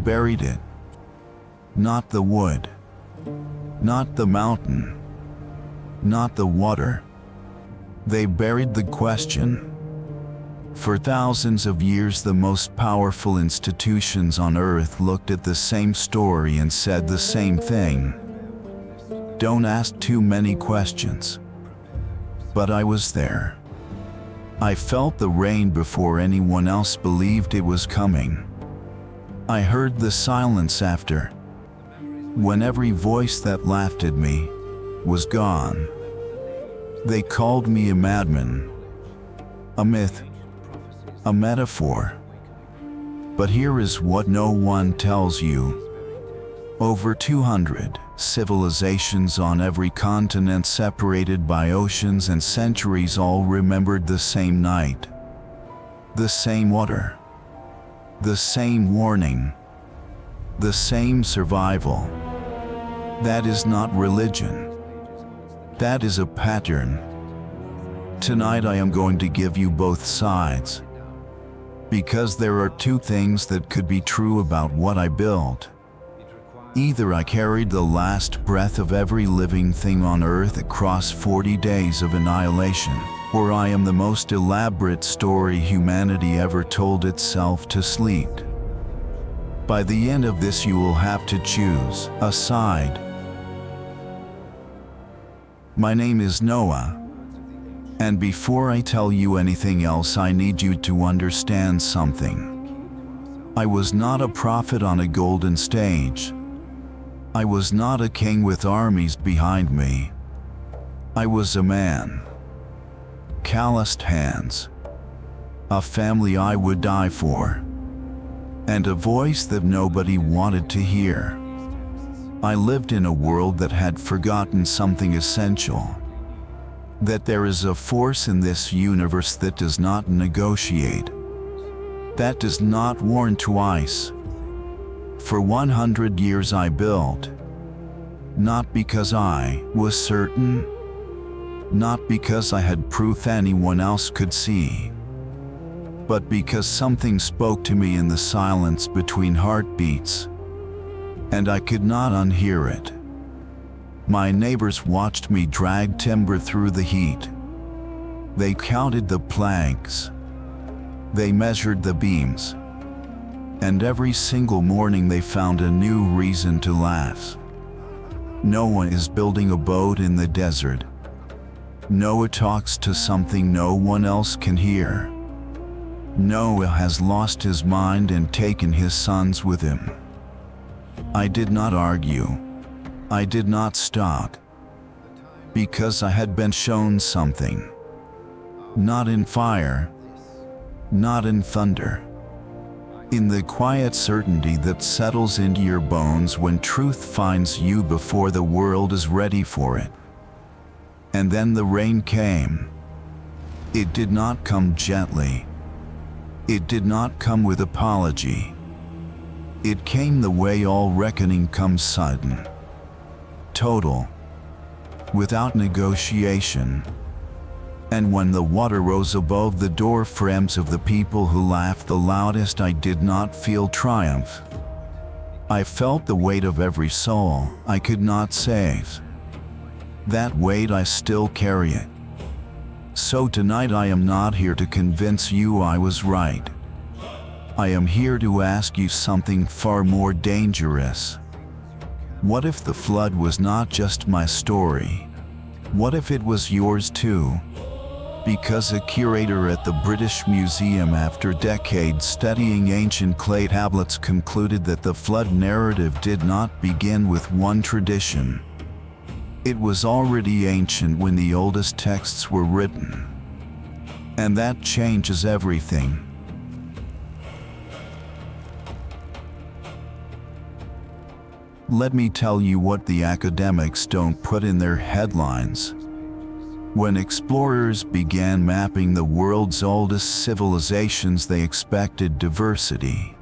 buried it. Not the wood. Not the mountain. Not the water. They buried the question. For thousands of years, the most powerful institutions on earth looked at the same story and said the same thing. Don't ask too many questions. But I was there. I felt the rain before anyone else believed it was coming. I heard the silence after, when every voice that laughed at me was gone. They called me a madman, a myth, a metaphor. But here is what no one tells you. Over 200 civilizations on every continent, separated by oceans and centuries, all remembered the same night, the same water, the same warning, the same survival. That is not religion. That is a pattern. Tonight I am going to give you both sides, because there are two things that could be true about what I built. Either I carried the last breath of every living thing on earth across 40 days of annihilation, or I am the most elaborate story humanity ever told itself to sleep. By the end of this, you will have to choose a side. My name is Noah, and before I tell you anything else, I need you to understand something. I was not a prophet on a golden stage. I was not a king with armies behind me. I was a man. Calloused hands. A family I would die for. And a voice that nobody wanted to hear. I lived in a world that had forgotten something essential. That there is a force in this universe that does not negotiate. That does not warn twice. For 100 years I built, not because I was certain, not because I had proof anyone else could see, but because something spoke to me in the silence between heartbeats, and I could not unhear it. My neighbors watched me drag timber through the heat. They counted the planks. They measured the beams. And every single morning they found a new reason to laugh. Noah is building a boat in the desert. Noah talks to something no one else can hear. Noah has lost his mind and taken his sons with him. I did not argue. I did not stop. Because I had been shown something. Not in fire. Not in thunder. In the quiet certainty that settles into your bones when truth finds you before the world is ready for it. And then the rain came. It did not come gently. It did not come with apology. It came the way all reckoning comes, sudden, total, without negotiation. And when the water rose above the door frames of the people who laughed the loudest, I did not feel triumph. I felt the weight of every soul I could not save. That weight, I still carry it. So tonight I am not here to convince you I was right. I am here to ask you something far more dangerous. What if the flood was not just my story? What if it was yours too? Because a curator at the British Museum, after decades studying ancient clay tablets, concluded that the flood narrative did not begin with one tradition. It was already ancient when the oldest texts were written. And that changes everything. Let me tell you what the academics don't put in their headlines. When explorers began mapping the world's oldest civilizations, they expected diversity.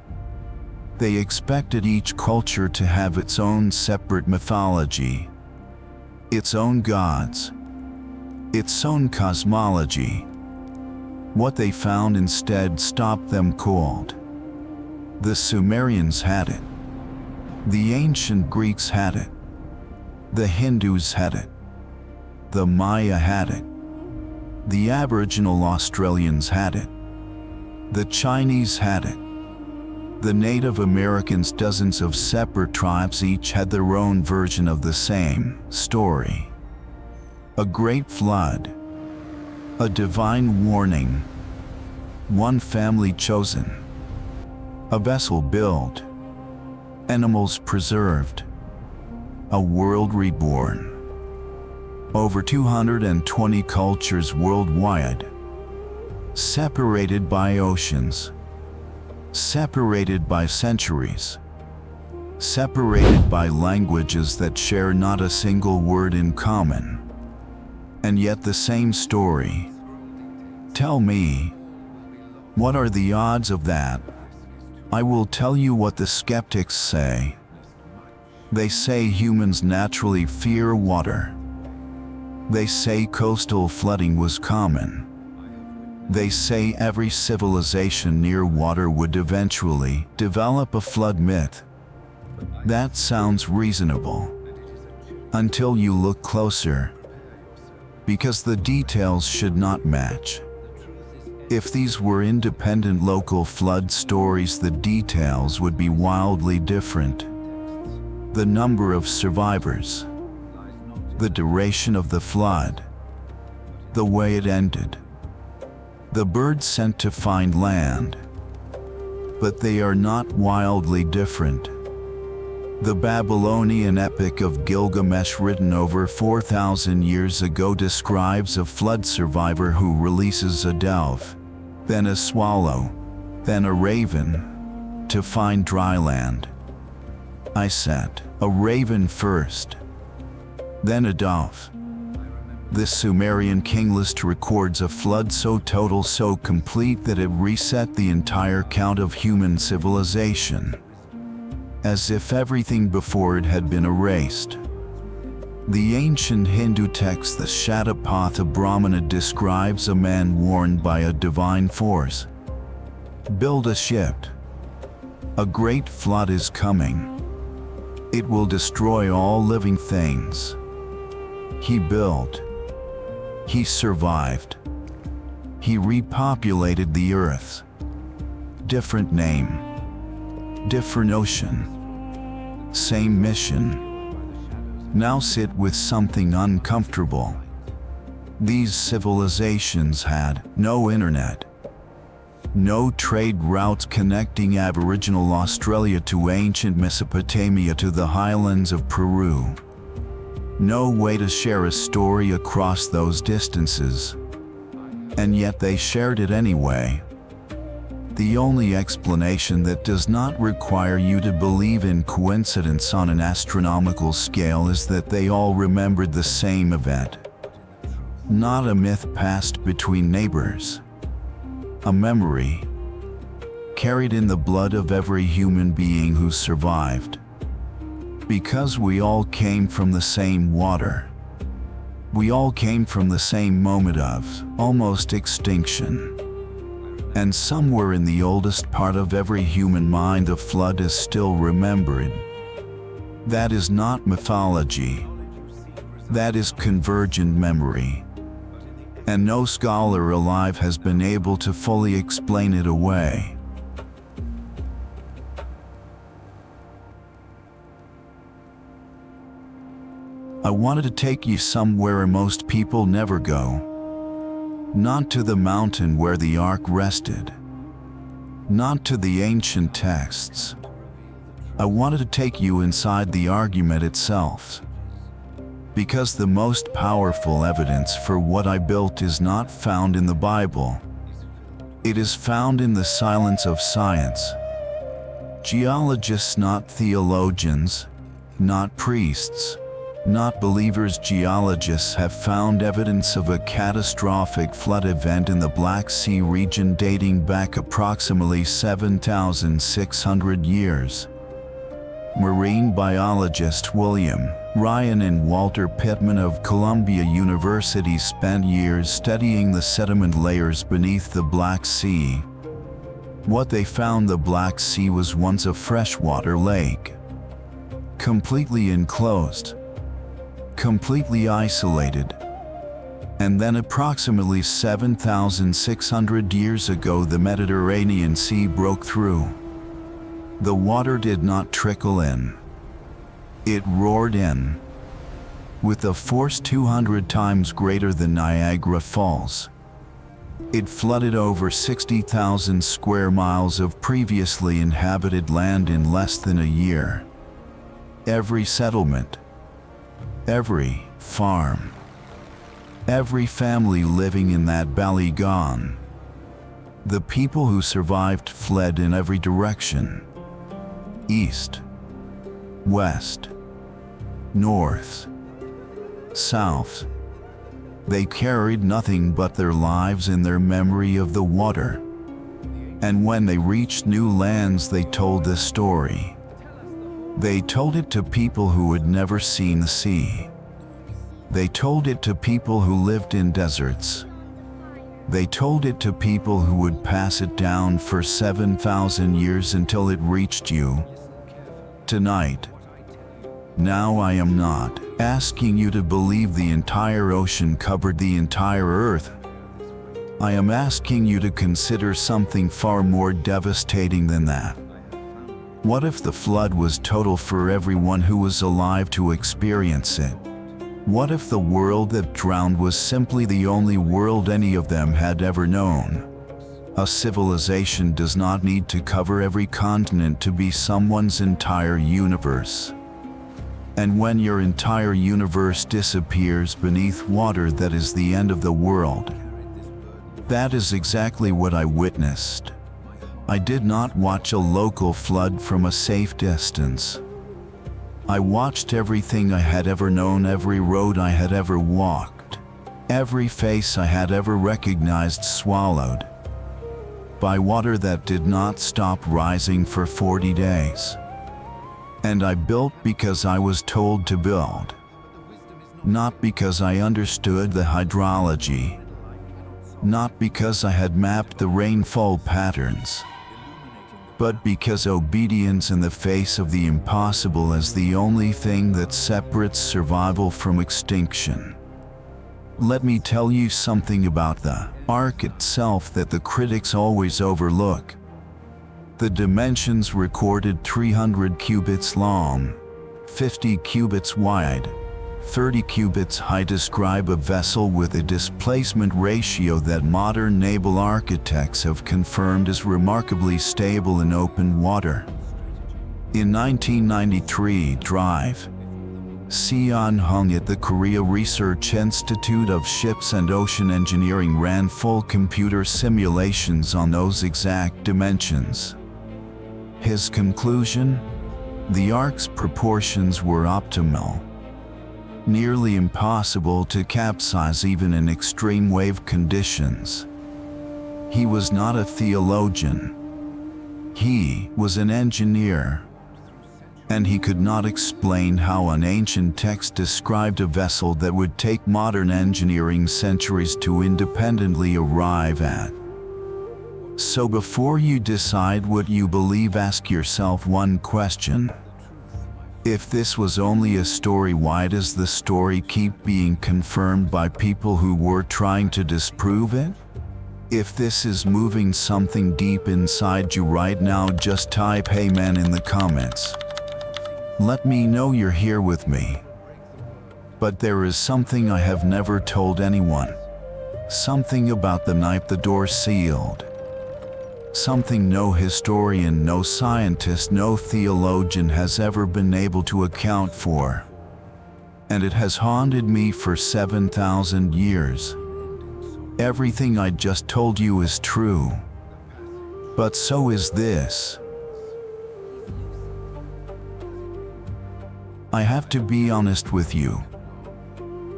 They expected each culture to have its own separate mythology, its own gods, its own cosmology. What they found instead stopped them cold. The Sumerians had it. The ancient Greeks had it. The Hindus had it. The Maya had it. The Aboriginal Australians had it. The Chinese had it. The Native Americans, dozens of separate tribes, each had their own version of the same story. A great flood. A divine warning. One family chosen. A vessel built. Animals preserved. A world reborn. Over 220 cultures worldwide. Separated by oceans. Separated by centuries. Separated by languages that share not a single word in common. And yet the same story. Tell me, what are the odds of that? I will tell you what the skeptics say. They say humans naturally fear water. They say coastal flooding was common. They say every civilization near water would eventually develop a flood myth. That sounds reasonable. Until you look closer. Because the details should not match. If these were independent local flood stories, the details would be wildly different. The number of survivors. The duration of the flood. The way it ended. The birds sent to find land. But they are not wildly different. The Babylonian Epic of Gilgamesh, written over 4,000 years ago, describes a flood survivor who releases a dove, then a swallow, then a raven, to find dry land. I said, a raven first, then a dove. The Sumerian King List records a flood so total, so complete, that it reset the entire count of human civilization, as if everything before it had been erased. The ancient Hindu text, the Shatapatha Brahmana, describes a man warned by a divine force. Build a ship. A great flood is coming. It will destroy all living things. He built. He survived. He repopulated the earth. Different name. Different ocean. Same mission. Now sit with something uncomfortable. These civilizations had no internet. No trade routes connecting Aboriginal Australia to ancient Mesopotamia to the highlands of Peru. No way to share a story across those distances. And yet they shared it anyway. The only explanation that does not require you to believe in coincidence on an astronomical scale is that they all remembered the same event. Not a myth passed between neighbors. A memory carried in the blood of every human being who survived. Because we all came from the same water. We all came from the same moment of almost extinction. And somewhere in the oldest part of every human mind, the flood is still remembered. That is not mythology. That is convergent memory. And no scholar alive has been able to fully explain it away. I wanted to take you somewhere most people never go. Not to the mountain where the ark rested. Not to the ancient texts. I wanted to take you inside the argument itself. Because the most powerful evidence for what I built is not found in the Bible. It is found in the silence of science. Geologists, not theologians, not priests, not believers, geologists have found evidence of a catastrophic flood event in the Black Sea region dating back approximately 7,600 years. Marine biologist William Ryan and Walter Pitman of Columbia University spent years studying the sediment layers beneath the Black Sea. What they found, the Black Sea was once a freshwater lake, completely enclosed, completely isolated. And then approximately 7,600 years ago, the Mediterranean Sea broke through. The water did not trickle in. It roared in, with a force 200 times greater than Niagara Falls. It flooded over 60,000 square miles of previously inhabited land in less than a year. Every settlement, every farm, every family living in that valley gone. The people who survived fled in every direction. East, west, north, south. They carried nothing but their lives and their memory of the water. And when they reached new lands, they told this story. They told it to people who had never seen the sea. They told it to people who lived in deserts. They told it to people who would pass it down for 7,000 years until it reached you. Tonight, now I am not asking you to believe the entire ocean covered the entire earth. I am asking you to consider something far more devastating than that. What if the flood was total for everyone who was alive to experience it? What if the world that drowned was simply the only world any of them had ever known? A civilization does not need to cover every continent to be someone's entire universe. And when your entire universe disappears beneath water, that is the end of the world. That is exactly what I witnessed. I did not watch a local flood from a safe distance. I watched everything I had ever known, every road I had ever walked, every face I had ever recognized swallowed by water that did not stop rising for 40 days. And I built because I was told to build, not because I understood the hydrology, not because I had mapped the rainfall patterns, but because obedience in the face of the impossible is the only thing that separates survival from extinction. Let me tell you something about the ark itself that the critics always overlook. The dimensions recorded: 300 cubits long, 50 cubits wide, 30 cubits high, describe a vessel with a displacement ratio that modern naval architects have confirmed is remarkably stable in open water. In 1993, Seon Hong at the Korea Research Institute of Ships and Ocean Engineering ran full computer simulations on those exact dimensions. His conclusion? The ark's proportions were optimal. Nearly impossible to capsize even in extreme wave conditions. He was not a theologian. He was an engineer. And he could not explain how an ancient text described a vessel that would take modern engineering centuries to independently arrive at. So before you decide what you believe, ask yourself one question. If this was only a story, why does the story keep being confirmed by people who were trying to disprove it? If this is moving something deep inside you right now, just type "Amen" in the comments. Let me know you're here with me. But there is something I have never told anyone. Something about the night the door sealed. Something no historian, no scientist, no theologian has ever been able to account for. And it has haunted me for 7,000 years. Everything I just told you is true. But so is this. I have to be honest with you.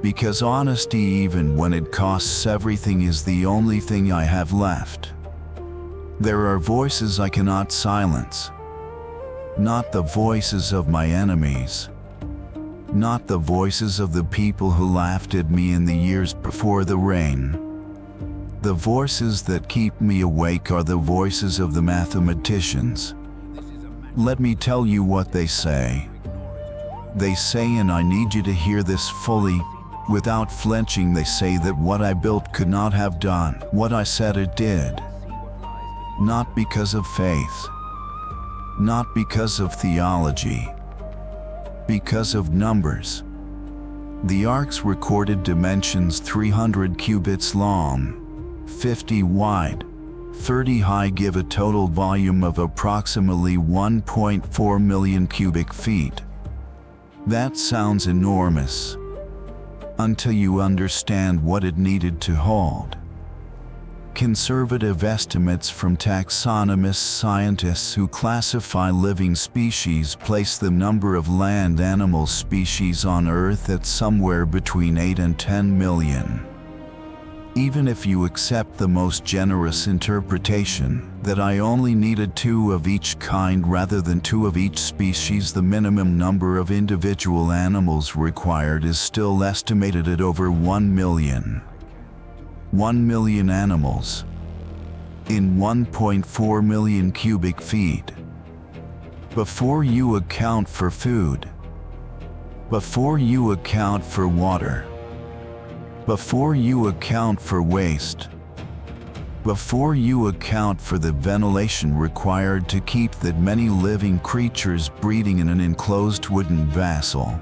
Because honesty, even when it costs everything, is the only thing I have left. There are voices I cannot silence. Not the voices of my enemies. Not the voices of the people who laughed at me in the years before the rain. The voices that keep me awake are the voices of the mathematicians. Let me tell you what they say. They say, and I need you to hear this fully, without flinching, they say that what I built could not have done what I said it did. Not because of faith, not because of theology, because of numbers. The ark's recorded dimensions 300 cubits long, 50 wide, 30 high give a total volume of approximately 1.4 million cubic feet. That sounds enormous, until you understand what it needed to hold. Conservative estimates from taxonomist scientists who classify living species place the number of land animal species on Earth at somewhere between 8 and 10 million. Even if you accept the most generous interpretation, that I only needed 2 of each kind rather than 2 of each species, the minimum number of individual animals required is still estimated at over 1 million. 1 million animals in 1.4 million cubic feet. Before you account for food, before you account for water, before you account for waste, before you account for the ventilation required to keep that many living creatures breeding in an enclosed wooden vessel.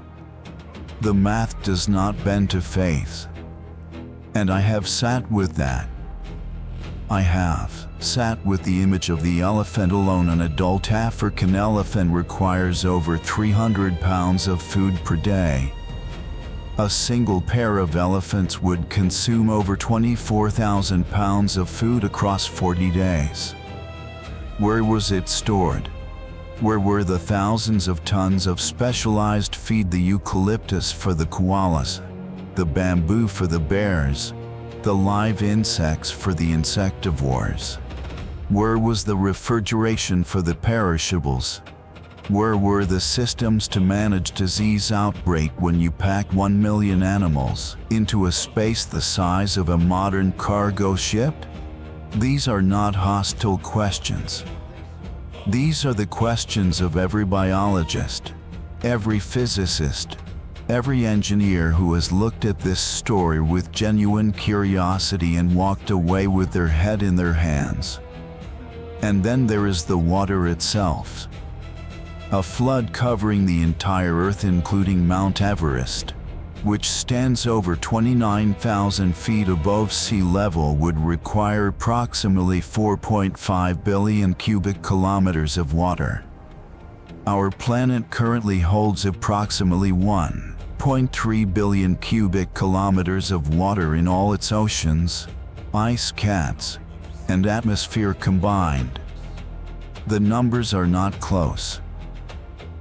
The math does not bend to faith. And I have sat with that. I have sat with the image of the elephant alone. An adult African elephant requires over 300 pounds of food per day. A single pair of elephants would consume over 24,000 pounds of food across 40 days. Where was it stored? Where were the thousands of tons of specialized feed, the eucalyptus for the koalas, the bamboo for the bears, the live insects for the insectivores? Where was the refrigeration for the perishables? Where were the systems to manage disease outbreak when you pack 1 million animals into a space the size of a modern cargo ship? These are not hostile questions. These are the questions of every biologist, every physicist, every engineer who has looked at this story with genuine curiosity and walked away with their head in their hands. And then there is the water itself. A flood covering the entire Earth, including Mount Everest, which stands over 29,000 feet above sea level, would require approximately 4.5 billion cubic kilometers of water. Our planet currently holds approximately 1.3 billion cubic kilometers of water in all its oceans, ice caps, and atmosphere combined. The numbers are not close.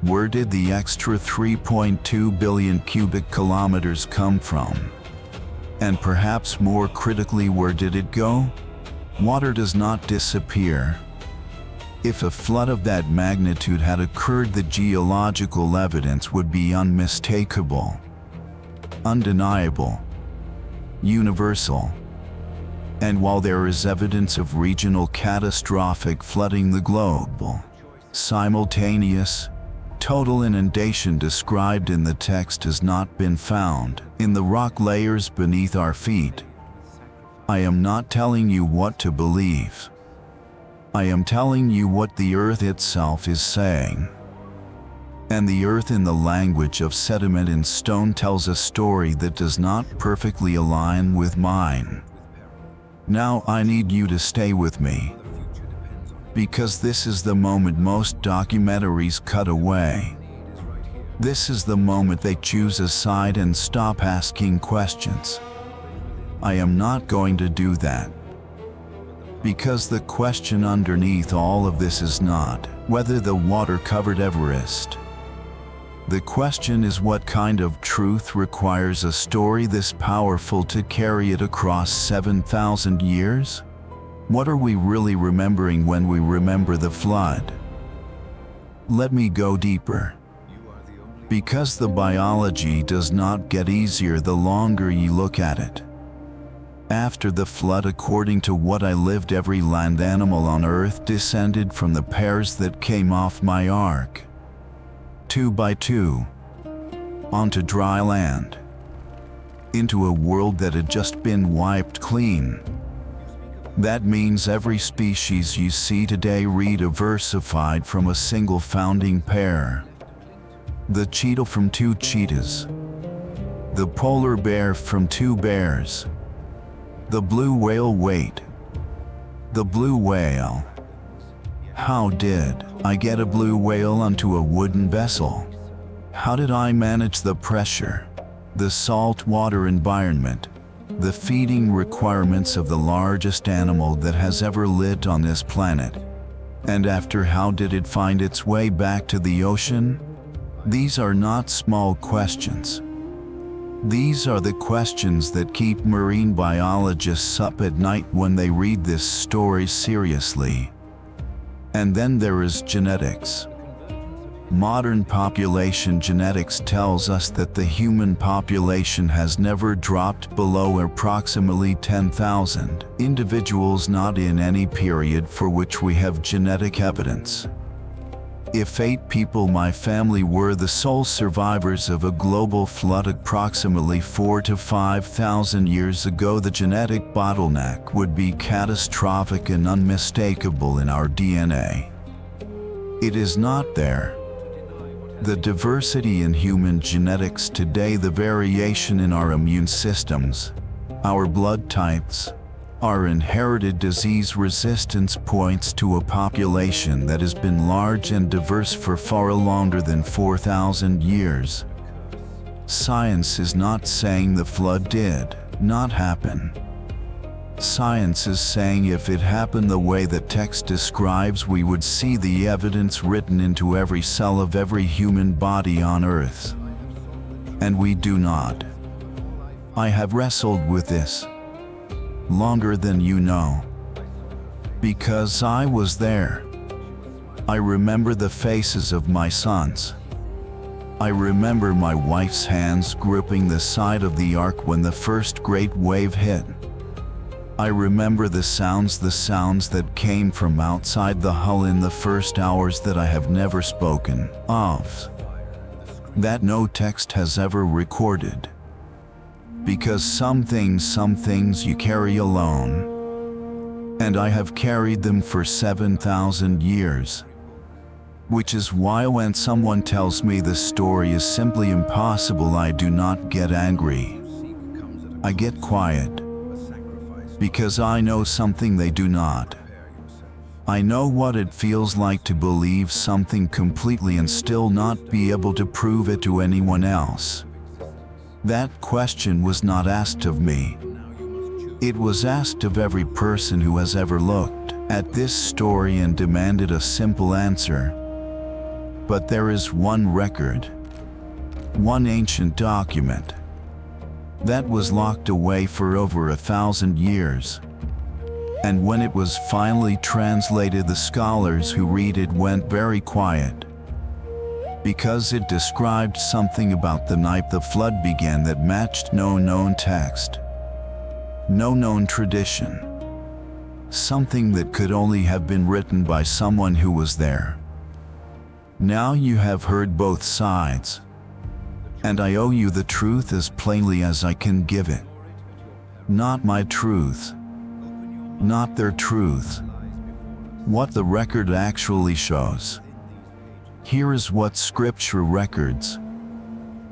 Where did the extra 3.2 billion cubic kilometers come from? And perhaps more critically, where did it go? Water does not disappear. If a flood of that magnitude had occurred, the geological evidence would be unmistakable, undeniable, universal. And while there is evidence of regional catastrophic flooding, the global, simultaneous, total inundation described in the text has not been found in the rock layers beneath our feet. I am not telling you what to believe. I am telling you what the earth itself is saying. And the earth, in the language of sediment and stone, tells a story that does not perfectly align with mine. Now I need you to stay with me, because this is the moment most documentaries cut away. This is the moment they choose a side and stop asking questions. I am not going to do that. Because the question underneath all of this is not whether the water covered Everest. The question is, what kind of truth requires a story this powerful to carry it across 7,000 years? What are we really remembering when we remember the flood? Let me go deeper. Because the biology does not get easier the longer you look at it. After the flood, according to what I lived, every land animal on earth descended from the pairs that came off my ark, 2 by 2, onto dry land, into a world that had just been wiped clean. That means every species you see today re-diversified from a single founding pair. The cheetah from 2 cheetahs, the polar bear from 2 bears, the blue whale. Wait, the blue whale. How did I get a blue whale onto a wooden vessel? How did I manage the pressure, the salt water environment, the feeding requirements of the largest animal that has ever lived on this planet? And after, how did it find its way back to the ocean? These are not small questions. These are the questions that keep marine biologists up at night when they read this story seriously. And then there is genetics. Modern population genetics tells us that the human population has never dropped below approximately 10,000 individuals, not in any period for which we have genetic evidence. If 8 people, my family, were the sole survivors of a global flood approximately 4,000 to 5,000 years ago, the genetic bottleneck would be catastrophic and unmistakable in our DNA. It is not there. The diversity in human genetics today, the variation in our immune systems, our blood types, our inherited disease resistance points to a population that has been large and diverse for far longer than 4,000 years. Science is not saying the flood did not happen. Science is saying if it happened the way the text describes, we would see the evidence written into every cell of every human body on earth. And we do not. I have wrestled with this longer than you know, because I was there. I remember the faces of my sons. I remember my wife's hands gripping the side of the ark when the first great wave hit. I remember the sounds that came from outside the hull in the first hours that I have never spoken of, that no text has ever recorded. Because some things you carry alone, and I have carried them for 7,000 years. Which is why when someone tells me the story is simply impossible, I do not get angry. I get quiet. Because I know something they do not. I know what it feels like to believe something completely and still not be able to prove it to anyone else. That question was not asked of me. It was asked of every person who has ever looked at this story and demanded a simple answer. But there is one record, one ancient document, that was locked away for over 1,000 years. And when it was finally translated, the scholars who read it went very quiet. Because it described something about the night the flood began that matched no known text, no known tradition, something that could only have been written by someone who was there. Now you have heard both sides, and I owe you the truth as plainly as I can give it. Not my truth, not their truth, what the record actually shows. Here is what Scripture records.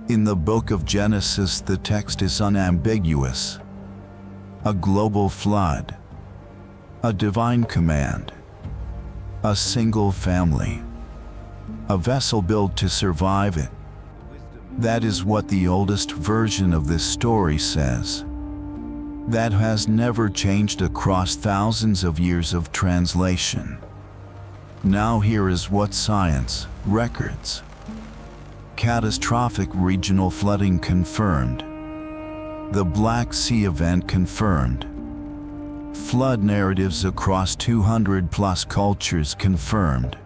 In the book of Genesis, the text is unambiguous. A global flood, a divine command, a single family, a vessel built to survive it. That is what the oldest version of this story says. That has never changed across thousands of years of translation. Now here is what science records. Catastrophic regional flooding confirmed. The Black Sea event confirmed. Flood narratives across 200+ cultures confirmed.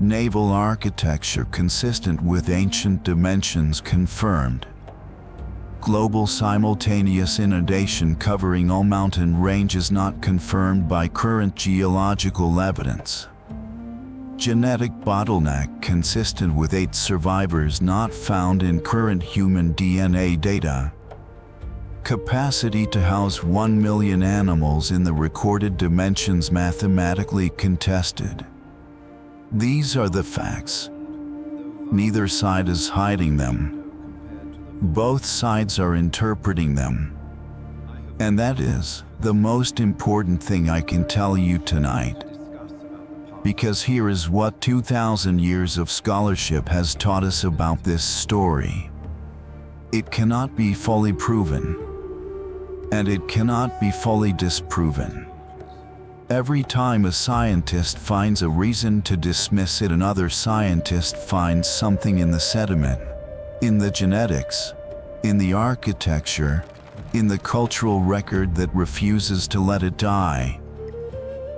Naval architecture consistent with ancient dimensions confirmed. global simultaneous inundation covering all mountain ranges not confirmed by current geological evidence. Genetic bottleneck consistent with 8 survivors not found in current human DNA data. Capacity to house 1 million animals in the recorded dimensions mathematically contested. These are the facts. Neither side is hiding them. Both sides are interpreting them. And that is the most important thing I can tell you tonight. Because here is what 2,000 years of scholarship has taught us about this story. It cannot be fully proven. And it cannot be fully disproven. Every time a scientist finds a reason to dismiss it, another scientist finds something in the sediment, in the genetics, in the architecture, in the cultural record that refuses to let it die.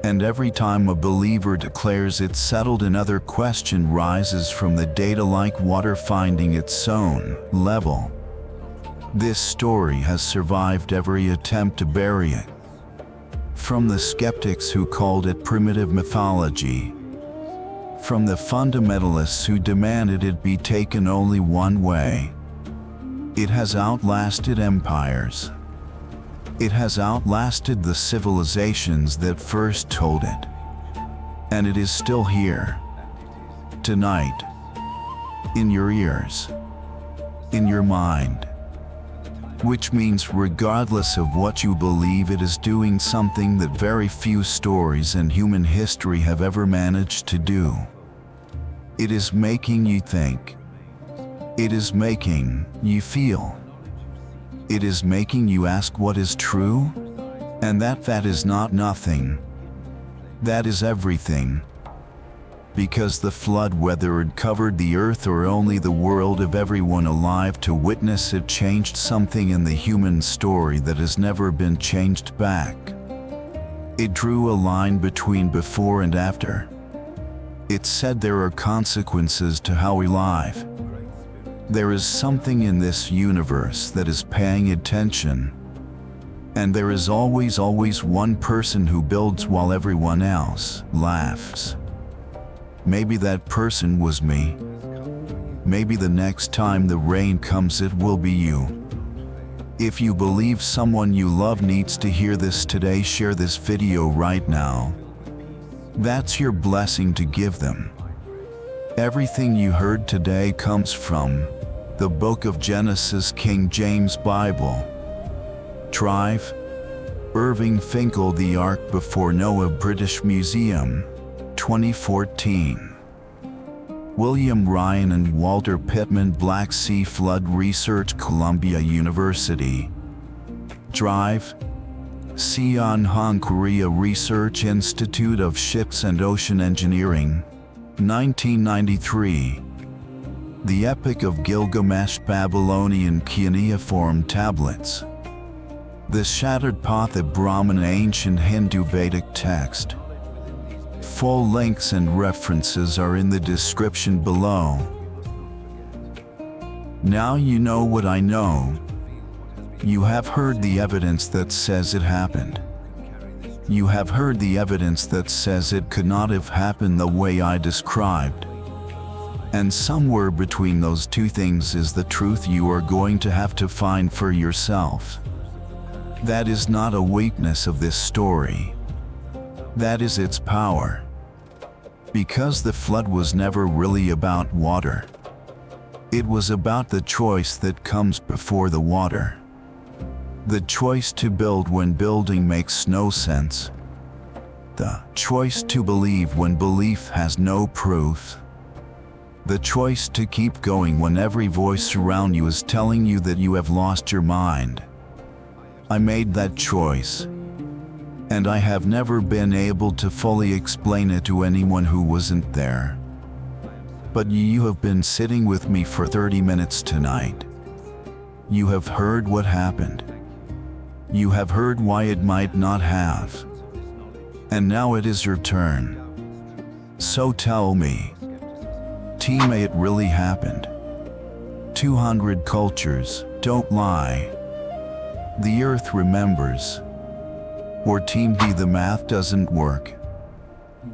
And every time a believer declares it settled, another question rises from the data like water finding its own level. This story has survived every attempt to bury it. From the skeptics who called it primitive mythology, from the fundamentalists who demanded it be taken only one way. It has outlasted empires. It has outlasted the civilizations that first told it. And it is still here. Tonight. In your ears. In your mind. Which means regardless of what you believe, it is doing something that very few stories in human history have ever managed to do. It is making you think. It is making you feel. It is making you ask what is true? And that is not nothing. That is everything. Because the flood, whether it covered the earth or only the world of everyone alive to witness it, changed something in the human story that has never been changed back. It drew a line between before and after. It said there are consequences to how we live. There is something in this universe that is paying attention. And there is always one person who builds while everyone else laughs. Maybe that person was me. Maybe the next time the rain comes it will be you. If you believe someone you love needs to hear this today, share this video right now. That's your blessing to give them. Everything you heard today comes from the Book of Genesis, King James Bible. Drive, Irving Finkel, The Ark Before Noah, British Museum, 2014. William Ryan and Walter Pitman, Black Sea Flood Research, Columbia University. Drive, Seon Hong, Korea Research Institute of Ships and Ocean Engineering, 1993. The Epic of Gilgamesh, Babylonian cuneiform tablets. The Shatapatha Brahmana, ancient Hindu Vedic text. Full links and references are in the description below. Now you know what I know. You have heard the evidence that says it happened. You have heard the evidence that says it could not have happened the way I described. And somewhere between those two things is the truth you are going to have to find for yourself. That is not a weakness of this story. That is its power. Because the flood was never really about water. It was about the choice that comes before the water. The choice to build when building makes no sense. The choice to believe when belief has no proof. The choice to keep going when every voice around you is telling you that you have lost your mind. I made that choice. And I have never been able to fully explain it to anyone who wasn't there. But you have been sitting with me for 30 minutes tonight. You have heard what happened. You have heard why it might not have. And now it is your turn. So tell me, may it really happened? 200 cultures, don't lie. The earth remembers. Or Team B, the math doesn't work.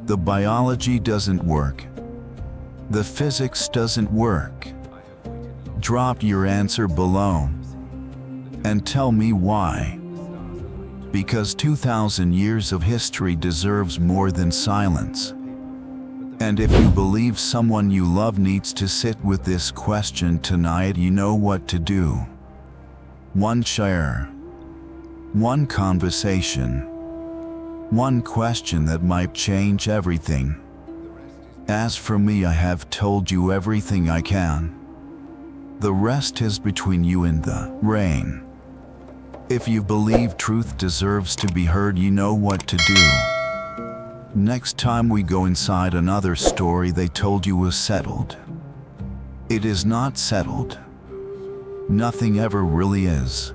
The biology doesn't work. The physics doesn't work. Drop your answer below. And tell me why. Because 2,000 years of history deserves more than silence. And if you believe someone you love needs to sit with this question tonight, you know what to do. One share. One conversation. One question that might change everything. As for me, I have told you everything I can. The rest is between you and the rain. If you believe truth deserves to be heard, you know what to do. Next time we go inside another story they told you was settled. It is not settled. Nothing ever really is.